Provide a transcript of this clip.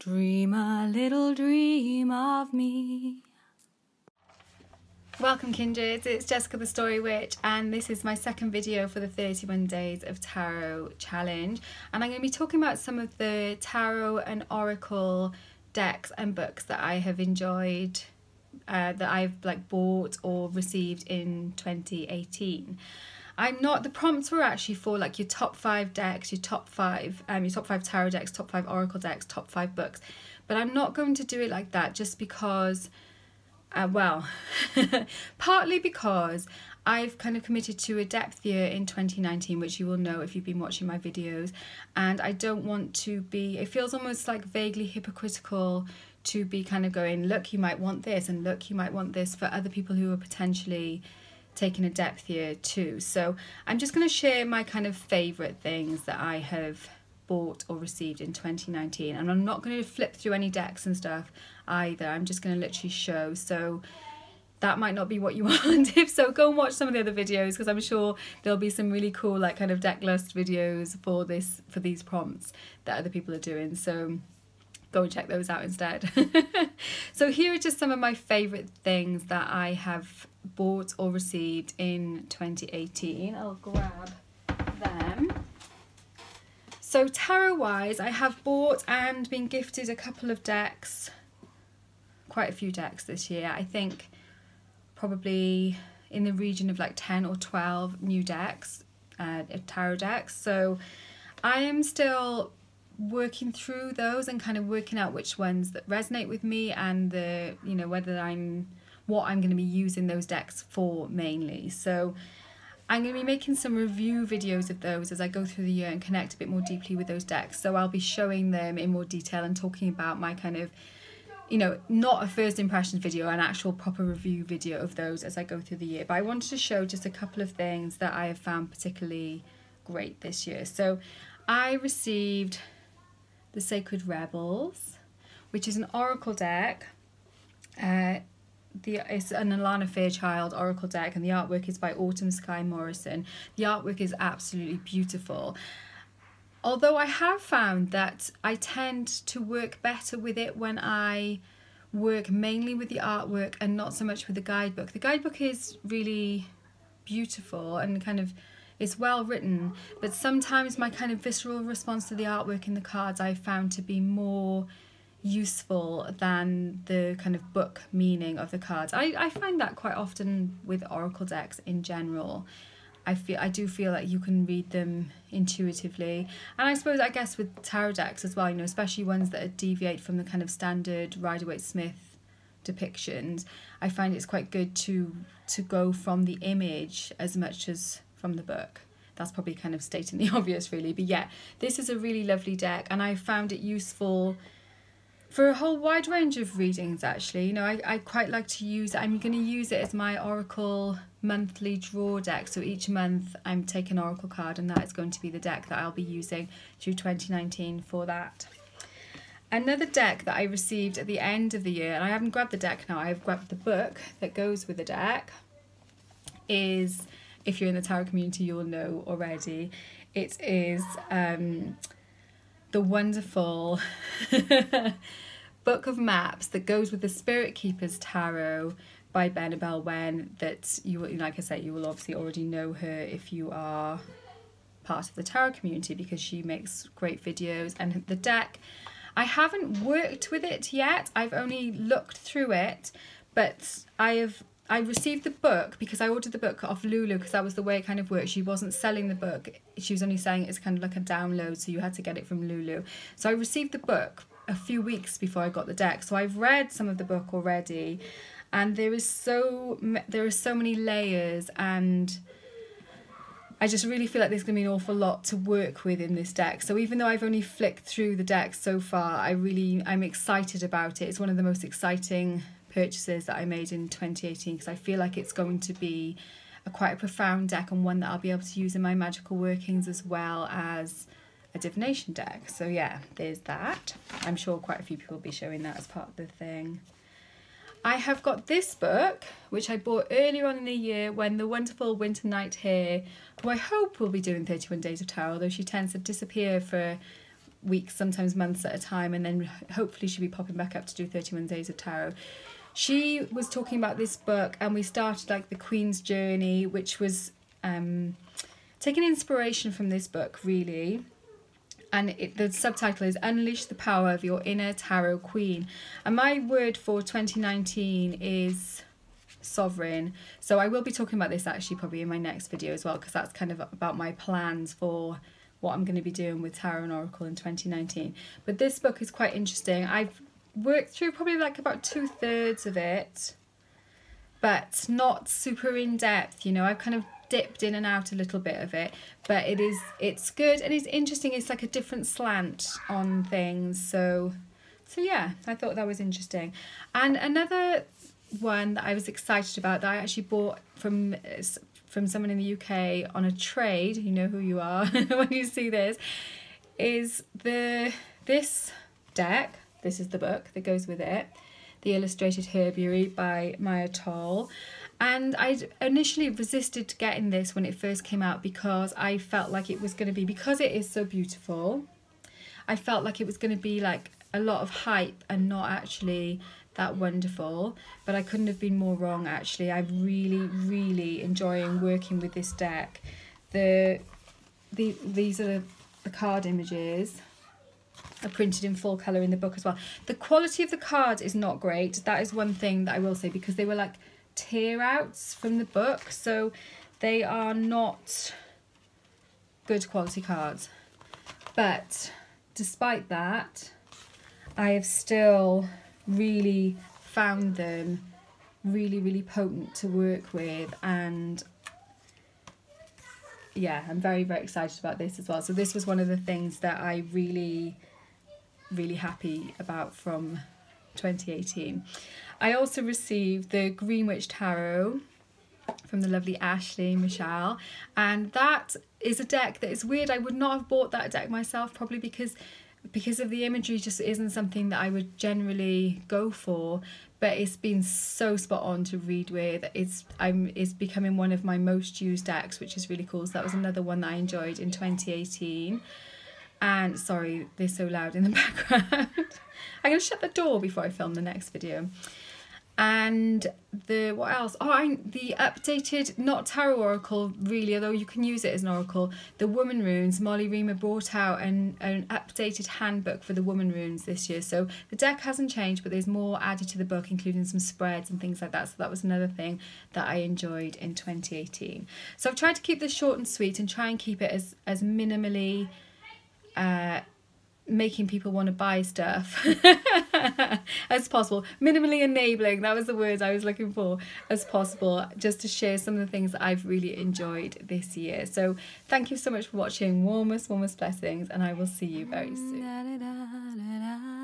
Dream a little dream of me. Welcome kindreds, it's Jessica the Story Witch, and this is my second video for the 31 Days of Tarot Challenge, and I'm going to be talking about some of the tarot and oracle decks and books that I have enjoyed, that I've bought or received in 2018. The prompts were actually for your top 5 decks, your top 5 tarot decks, top 5 oracle decks, top 5 books, but I'm not going to do it like that just because, partly because I've kind of committed to a depth year in 2019, which you will know if you've been watching my videos, and I don't want to be, it feels almost like vaguely hypocritical to be kind of going, look, you might want this, and look, you might want this, for other people who are potentially taking a depth year too. So I'm just going to share my kind of favourite things that I have bought or received in 2019, and I'm not going to flip through any decks and stuff either. I'm just going to literally show, so that might not be what you want. If so, go and watch some of the other videos, because I'm sure there'll be some really cool kind of deck list videos for these prompts that other people are doing, so go and check those out instead. So here are just some of my favourite things that I have bought or received in 2018. I'll grab them. So tarot wise, I have bought and been gifted a couple of decks, quite a few decks this year. I think probably in the region of 10 or 12 new decks, tarot decks. So I am still working through those and kind of working out which ones that resonate with me, and what I'm going to be using those decks for mainly. So I'm going to be making some review videos of those as I go through the year and connect a bit more deeply with those decks. So I'll be showing them in more detail and talking about my kind of, not a first impressions video, an actual proper review video of those as I go through the year. But I wanted to show just a couple of things that I have found particularly great this year. So I received the Sacred Rebels, which is an oracle deck. It's an Alana Fairchild oracle deck, and the artwork is by Autumn Sky Morrison. The artwork is absolutely beautiful. Although I have found that I tend to work better with it when I work mainly with the artwork and not so much with the guidebook. The guidebook is really beautiful and kind of, it's well written, but sometimes my kind of visceral response to the artwork in the cards I've found to be more useful than the kind of book meaning of the cards. I find that quite often with oracle decks in general. I do feel like you can read them intuitively, and I guess with tarot decks as well, especially ones that deviate from the kind of standard Rider-Waite-Smith depictions. I find it's quite good to go from the image as much as from the book. That's probably kind of stating the obvious really, but yeah, this is a really lovely deck, and I found it useful for a whole wide range of readings actually. I quite like to use it. I'm going to use it as my oracle monthly draw deck, so each month I'm taking an oracle card, and that is going to be the deck that I'll be using through 2019 for that. Another deck that I received at the end of the year, and I haven't grabbed the deck now, I've grabbed the book that goes with the deck, is, if you're in the tarot community you'll know already, it is the wonderful book of maps that goes with the Spirit Keepers Tarot by Annabelle Wen, that you, like I said, you will obviously already know her if you are part of the tarot community, because she makes great videos. And the deck, I haven't worked with it yet, I've only looked through it, but I received the book because I ordered the book off Lulu, because that was the way it kind of worked. She wasn't selling the book, she was only selling it as kind of like a download, so you had to get it from Lulu. So I received the book a few weeks before I got the deck, so I've read some of the book already, and there are so many layers, and I just really feel like there's going to be an awful lot to work with in this deck. So even though I've only flicked through the deck so far, I'm excited about it. It's one of the most exciting purchases that I made in 2018, because I feel like it's going to be quite a profound deck, and one that I'll be able to use in my magical workings as well as a divination deck. So yeah, there's that. I'm sure quite a few people will be showing that as part of the thing. I have got this book, which I bought earlier on in the year when the wonderful Wynter Nighthare, who I hope will be doing 31 Days of Tarot, although she tends to disappear for weeks, sometimes months at a time, and then hopefully she'll be popping back up to do 31 Days of Tarot. She was talking about this book, and we started like the Queen's Journey, which was taking inspiration from this book, really. And the subtitle is Unleash the Power of Your Inner Tarot Queen. And my word for 2019 is sovereign. So I will be talking about this actually probably in my next video as well, because that's kind of about my plans for what I'm going to be doing with Tarot and Oracle in 2019. But this book is quite interesting. I've worked through probably like about 2/3 of it, but not super in depth, you know. I've kind of dipped in and out a little bit of it, but it's good and it's interesting. It's like a different slant on things, so yeah, I thought that was interesting. And another one that I was excited about that I actually bought from someone in the UK on a trade, you know who you are when you see this, is this deck. This is the book that goes with it, the Illustrated Herbiary by Maia. And I initially resisted getting this when it first came out, because I felt like it was going to be, because it is so beautiful, I felt like it was going to be like a lot of hype and not actually that wonderful. But I couldn't have been more wrong, actually. I'm really enjoying working with this deck. These are the card images. Are printed in full colour in the book as well. The quality of the cards is not great. That is one thing that I will say, because they were like tear outs from the book, so they are not good quality cards. But despite that, I have still really found them really potent to work with, and yeah, I'm very excited about this as well. So this was one of the things that I really happy about from 2018. I also received the Greenwich Tarot from the lovely Ashley Michelle, and that is a deck that is weird. I would not have bought that deck myself, probably because of the imagery just isn't something that I would generally go for, but it's been so spot on to read with. It's becoming one of my most used decks, which is really cool. So that was another one that I enjoyed in 2018. And sorry, they're so loud in the background. I'm going to shut the door before I film the next video. And what else? Oh, the updated, not tarot oracle really, although you can use it as an oracle, the woman runes. Molly Reamer brought out an updated handbook for the woman runes this year. So the deck hasn't changed, but there's more added to the book, including some spreads and things like that. So that was another thing that I enjoyed in 2018. So I've tried to keep this short and sweet and try and keep it as minimally making people want to buy stuff as possible, minimally enabling, that was the word I was looking for, as possible, just to share some of the things that I've really enjoyed this year. So thank you so much for watching. Warmest blessings, and I will see you very soon.